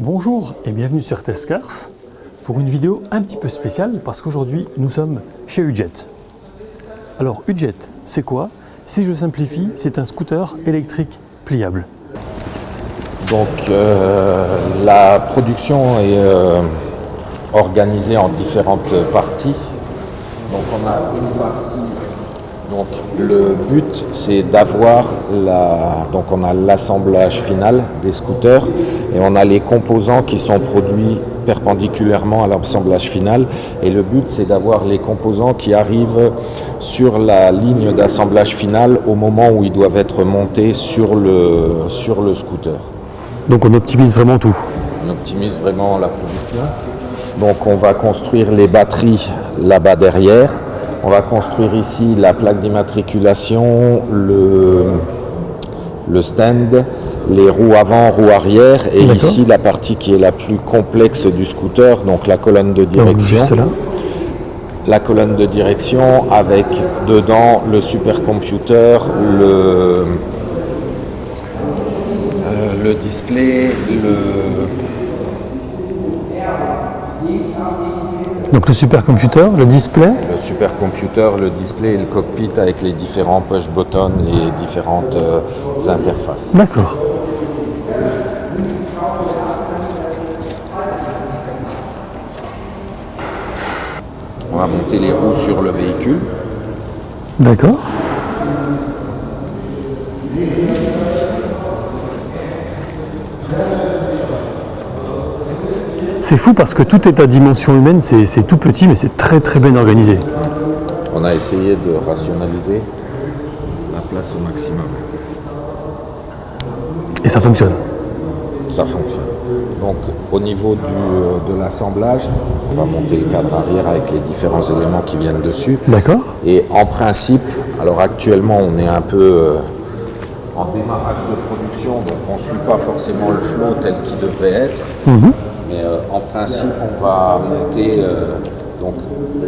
Bonjour et bienvenue sur Testcars pour une vidéo un petit peu spéciale parce qu'aujourd'hui nous sommes chez Udjet. Alors Udjet, c'est quoi? Si je simplifie, c'est un scooter électrique pliable. Donc la production est organisée en différentes parties. Donc on a une partie. Donc le but c'est d'avoir donc on a l'assemblage final des scooters et on a les composants qui sont produits perpendiculairement à l'assemblage final et le but c'est d'avoir les composants qui arrivent sur la ligne d'assemblage final au moment où ils doivent être montés sur le scooter. Donc on optimise vraiment tout. On optimise vraiment la production. Donc on va construire les batteries là-bas derrière. On va construire ici la plaque d'immatriculation, le stand, les roues avant, roues arrière et D'accord. Ici la partie qui est la plus complexe du scooter, donc la colonne de direction. Donc, juste là. La colonne de direction avec dedans le supercomputer, le display, Donc le supercomputer, le display. Le supercomputer, le display et le cockpit avec les différents push buttons, les différentes interfaces. D'accord. On va monter les roues sur le véhicule. D'accord. C'est fou parce que tout est à dimension humaine, c'est tout petit mais c'est très très bien organisé. On a essayé de rationaliser la place au maximum. Et ça fonctionne. Ça fonctionne. Donc au niveau de l'assemblage, on va monter le cadre arrière avec les différents éléments qui viennent dessus. D'accord. Et en principe, alors actuellement on est un peu en démarrage de production, donc on ne suit pas forcément le flow tel qu'il devrait être. Mais en principe, on va monter donc,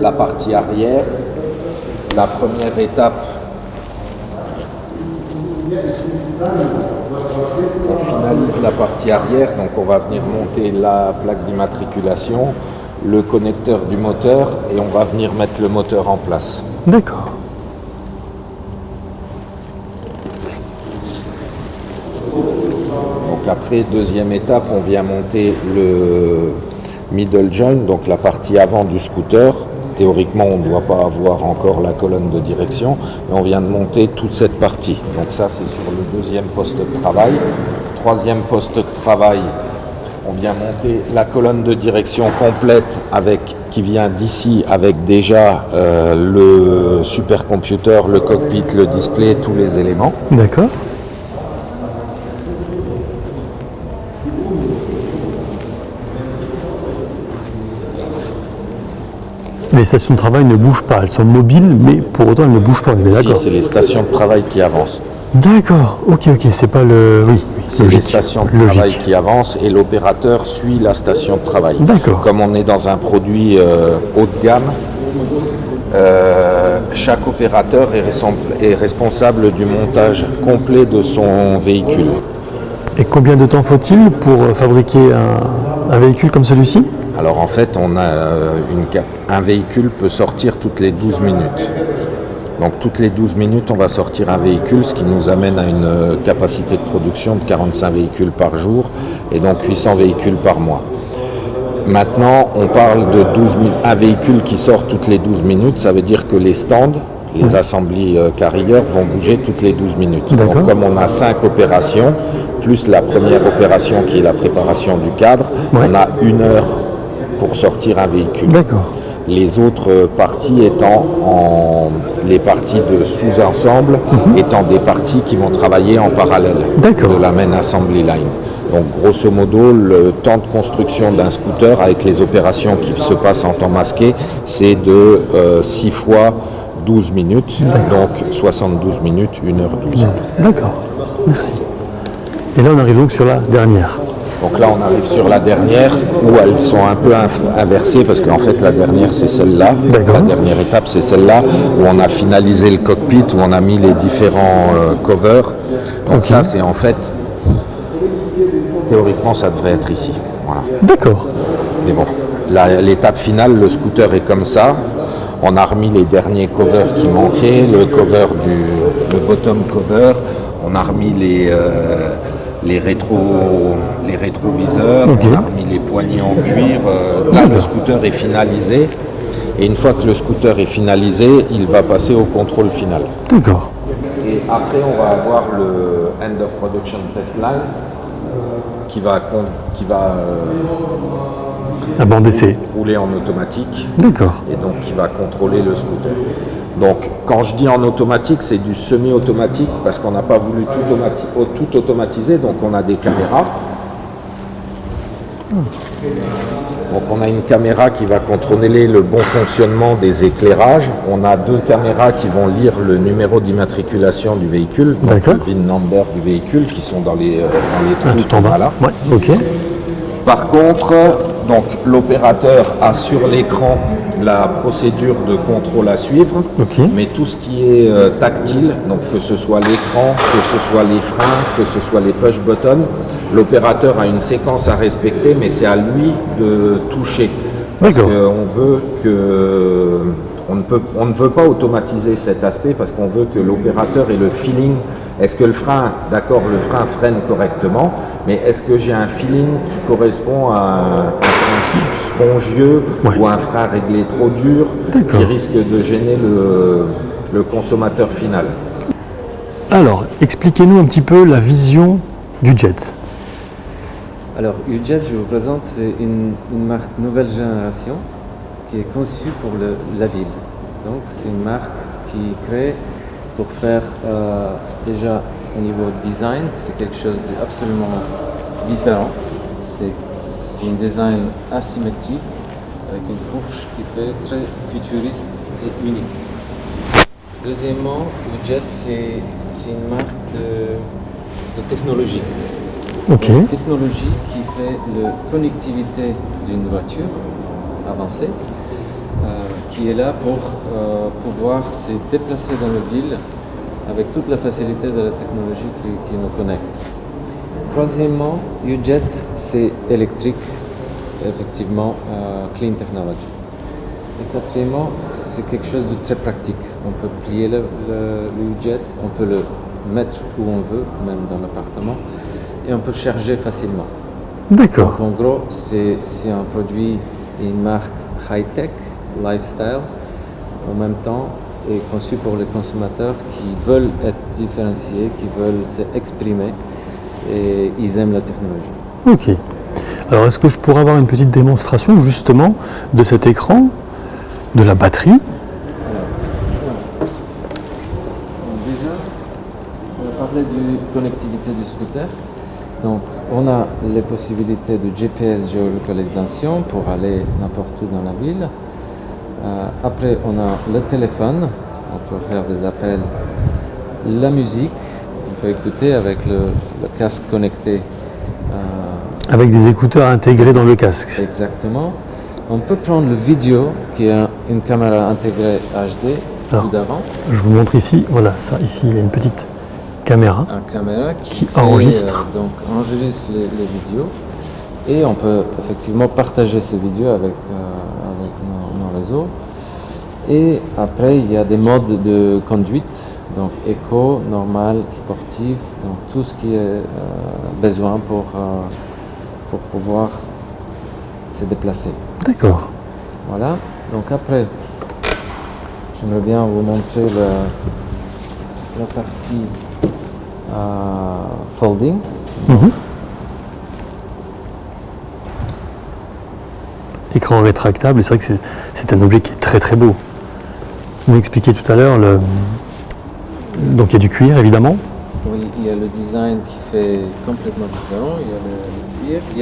la partie arrière. La première étape, on finalise la partie arrière, donc on va venir monter la plaque d'immatriculation, le connecteur du moteur et on va venir mettre le moteur en place. D'accord. Donc après, deuxième étape, on vient monter le middle joint, donc la partie avant du scooter. Théoriquement, on ne doit pas avoir encore la colonne de direction, mais on vient de monter toute cette partie. Donc ça, c'est sur le deuxième poste de travail. Troisième poste de travail, on vient monter la colonne de direction complète qui vient d'ici avec déjà le supercomputer, le cockpit, le display, tous les éléments. D'accord. Les stations de travail ne bougent pas, elles sont mobiles, mais pour autant elles ne bougent pas, on est Si, d'accord. c'est les stations de travail qui avancent. D'accord, ok, c'est pas le... Oui, C'est les stations de travail qui avancent et l'opérateur suit la station de travail. D'accord. Comme on est dans un produit haut de gamme, chaque opérateur est responsable du montage complet de son véhicule. Et combien de temps faut-il pour fabriquer un véhicule comme celui-ci? Alors en fait, on a un véhicule peut sortir toutes les 12 minutes. Donc toutes les 12 minutes, on va sortir un véhicule, ce qui nous amène à une capacité de production de 45 véhicules par jour et donc 800 véhicules par mois. Maintenant, on parle de un véhicule qui sort toutes les 12 minutes, ça veut dire que les stands, les assemblies carrières vont bouger toutes les 12 minutes. D'accord. Donc comme on a 5 opérations, plus la première opération qui est la préparation du cadre, on a 1 heure pour sortir un véhicule. D'accord. Les autres parties étant les parties de sous-ensemble étant des parties qui vont travailler en parallèle de la main assembly line. Donc grosso modo, le temps de construction d'un scooter avec les opérations qui se passent en temps masqué, c'est de 6 fois 12 minutes, donc 72 minutes, 1h12. D'accord, merci. Et là on arrive donc sur la dernière. Donc là, on arrive sur la dernière où elles sont un peu inversées parce qu'en fait, la dernière, c'est celle-là. La dernière étape, c'est celle-là où on a finalisé le cockpit, où on a mis les différents covers. Donc ça, c'est en fait, théoriquement, ça devrait être ici. Voilà. D'accord. Mais bon, l'étape finale, le scooter est comme ça. On a remis les derniers covers qui manquaient, le bottom cover. On a remis les rétroviseurs, Ok. on a remis les poignées en cuir. Là, le scooter est finalisé. Et une fois que le scooter est finalisé, il va passer au contrôle final. D'accord. Et après, on va avoir le End of Production Test Line qui va À bande d'essai. rouler en automatique D'accord. et donc qui va contrôler le scooter. Donc quand je dis en automatique, c'est du semi-automatique parce qu'on n'a pas voulu tout automatiser, donc on a des caméras. Donc on a une caméra qui va contrôler le bon fonctionnement des éclairages. On a 2 caméras qui vont lire le numéro d'immatriculation du véhicule, donc D'accord. le VIN number du véhicule qui sont dans les trous Tout en bas. là. Ouais. Ok. Par contre, donc l'opérateur a sur l'écran la procédure de contrôle à suivre, Ok. mais tout ce qui est tactile, donc que ce soit l'écran, que ce soit les freins, que ce soit les push buttons, l'opérateur a une séquence à respecter, mais c'est à lui de toucher. Parce D'accord. on ne veut pas automatiser cet aspect parce qu'on veut que l'opérateur ait le feeling. Est-ce que le frein freine correctement, mais est-ce que j'ai un feeling qui correspond à un frein spongieux ou un frein réglé trop dur qui risque de gêner le consommateur final. Alors, expliquez-nous un petit peu la vision du Jet. Alors, UJet, je vous présente, c'est une marque nouvelle génération qui est conçue pour la ville. Donc, c'est une marque qui crée pour faire déjà au niveau design, c'est quelque chose d'absolument différent. C'est un design asymétrique avec une fourche qui fait très futuriste et unique. Deuxièmement, UJet, c'est une marque de technologie. Ok. Une technologie qui fait la connectivité d'une voiture avancée, qui est là pour pouvoir se déplacer dans la ville avec toute la facilité de la technologie qui nous connecte. Troisièmement, UJet, c'est électrique, effectivement, clean technology. Et quatrièmement, c'est quelque chose de très pratique. On peut plier le UJet, on peut le mettre où on veut, même dans l'appartement, et on peut charger facilement. D'accord. Donc en gros, c'est un produit, une marque high-tech, lifestyle, en même temps, est conçu pour les consommateurs qui veulent être différenciés, qui veulent s'exprimer, et ils aiment la technologie. Ok. Alors, est-ce que je pourrais avoir une petite démonstration justement de cet écran, de la batterie? Déjà, on va parler de connectivité du scooter. Donc, on a les possibilités de GPS géolocalisation pour aller n'importe où dans la ville. Après, on a le téléphone, on peut faire des appels, la musique, on peut écouter avec le casque connecté. Avec des écouteurs intégrés dans le casque. Exactement. On peut prendre le vidéo, qui est une caméra intégrée HD, tout d'avant. Je vous montre ici, voilà, ça, ici, il y a une petite caméra. Une caméra qui enregistre. Donc enregistre les vidéos et on peut effectivement partager ces vidéos avec nos réseaux. Et après, il y a des modes de conduite, donc éco, normal, sportif, donc tout ce qui est besoin pour pouvoir se déplacer. D'accord. Voilà, donc après, j'aimerais bien vous montrer la partie folding. Mhm. Écran rétractable, et c'est vrai que c'est un objet qui est très très beau. Vous m'expliquiez tout à l'heure, donc il y a du cuir évidemment. Oui, il y a le design qui fait complètement différent, il y a le cuir, il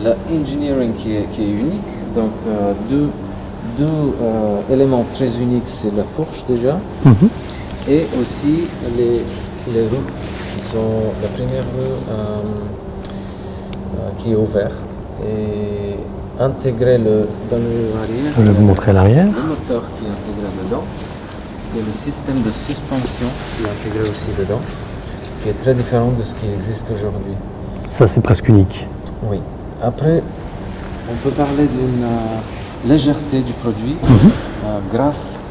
y a l'engineering qui est unique, donc deux éléments très uniques, c'est la fourche déjà, et aussi les roues qui sont la première roue qui est ouverte et intégré dans le arrière. Je vais vous montrer à l'arrière. Le moteur qui est intégré dedans. Il y a le système de suspension qui est intégré aussi dedans, qui est très différent de ce qui existe aujourd'hui. Ça c'est presque unique. Oui. Après, on peut parler d'une légèreté du produit grâce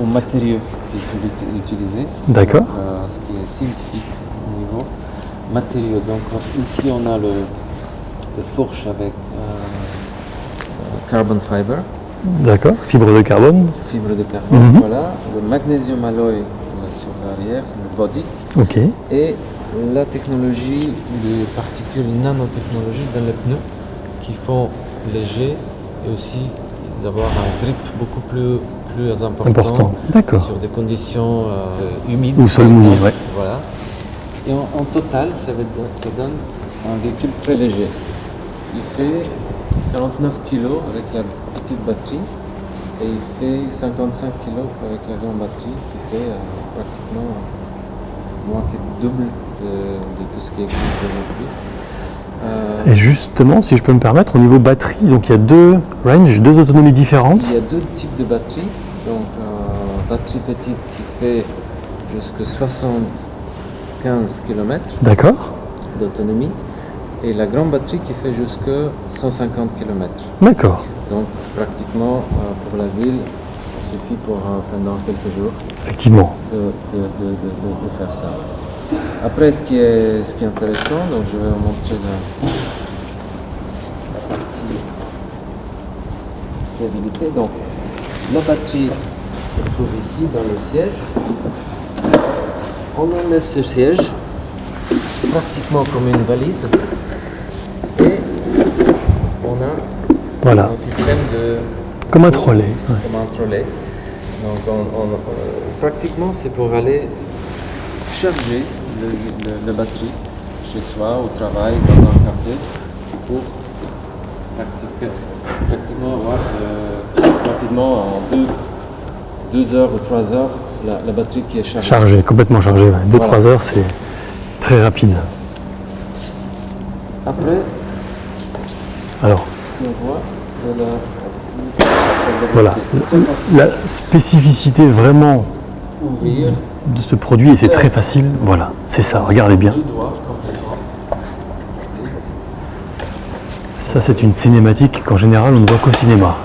aux matériaux qui sont utilisés. D'accord. Ce qui est scientifique au niveau matériaux. Donc ici on a le fourche avec carbon fiber. D'accord, fibre de carbone. Fibre de carbone, voilà. Le magnésium alloy sur l'arrière, le body. Ok. Et la technologie de particules nanotechnologie dans les pneus qui font léger et aussi avoir un grip beaucoup plus important. D'accord. Sur des conditions humides. Ou sol mouillé, ouais. Voilà. Et en total, ça donne un véhicule très léger. Il fait 49 kg avec la petite batterie et il fait 55 kg avec la grande batterie qui fait pratiquement moins que le double de tout ce qui existe aujourd'hui. Et justement, si je peux me permettre, au niveau batterie, donc il y a deux ranges, deux autonomies différentes. Il y a deux types de batteries. Donc, batterie petite qui fait jusqu'à 75 km D'accord. d'autonomie et la grande batterie qui fait jusqu'à 150 km. D'accord. Donc, pratiquement pour la ville, ça suffit pour pendant quelques jours Effectivement. de faire ça. Après, ce qui est intéressant, donc je vais vous montrer la partie fiabilité. Donc, la batterie se trouve ici dans le siège. On enlève ce siège, pratiquement comme une valise, et on a Voilà. un système de... Comme un trolley. Ouais. Comme un trolley. Donc, pratiquement, c'est pour aller charger la batterie chez soi, au travail, dans un café, pour pratiquement avoir rapidement en 2 heures ou 3 heures la batterie qui est chargée. Chargé, complètement chargé. Ouais. 2-3 Voilà. heures, c'est très rapide. Après, Alors, on voit, c'est la partie... voilà. C'est très facile La spécificité vraiment d'ouvrir de ce produit, et c'est très facile, voilà, c'est ça, regardez bien. 2 doigts complètement. Ça, c'est une cinématique qu'en général, on ne voit qu'au cinéma.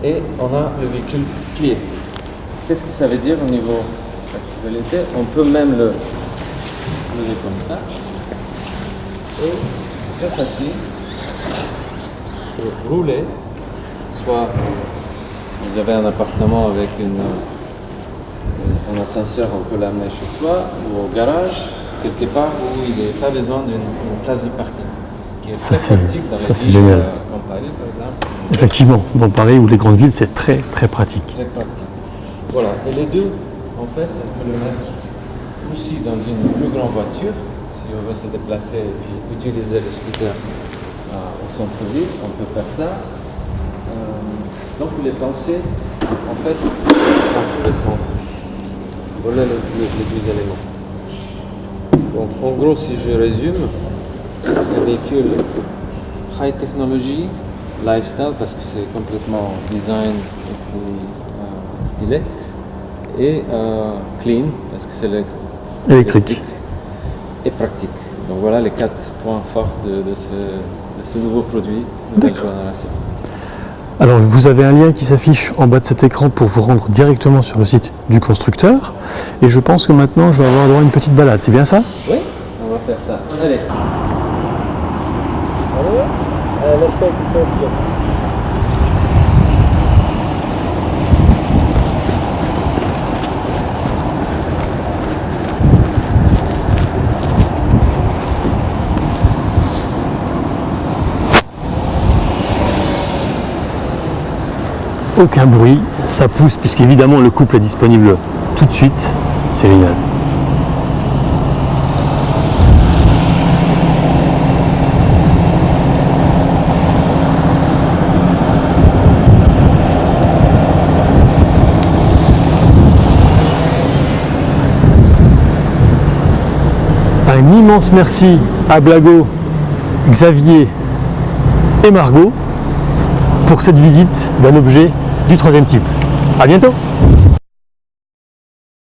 Et on a le véhicule plié. Qu'est-ce que ça veut dire au niveau activité? On peut même le lever comme ça. Et très facile pour rouler, soit si vous avez un appartement avec un ascenseur, on peut l'amener chez soi, ou au garage, quelque part où il n'y a pas besoin d'une place de parking. Qui est Ça, très pratique dans ça, les c'est villes génial. comme Paris, par exemple. Effectivement, dans Paris ou les grandes villes, c'est très très pratique. Très pratique. Voilà, et les deux, en fait, on peut le mettre aussi dans une plus grande voiture, si on veut se déplacer et puis utiliser le scooter au centre-ville, on peut faire ça. Donc il est pensé, en fait, dans tous les sens. Voilà les deux éléments. Donc en gros, si je résume, c'est un véhicule high technology, lifestyle, parce que c'est complètement design et puis stylé, et clean, parce que c'est Électrique. et pratique. Donc voilà les 4 points forts de ce nouveau produit, nouvelle génération. Alors, vous avez un lien qui s'affiche en bas de cet écran pour vous rendre directement sur le site du constructeur. Et je pense que maintenant, je vais avoir droit à une petite balade, c'est bien ça? Oui, on va faire ça. Allez. Allez, let's take the first block. Aucun bruit, ça pousse, puisqu'évidemment le couple est disponible tout de suite. C'est génial. Un immense merci à Blago, Xavier et Margot pour cette visite d'un objet du troisième type. À bientôt!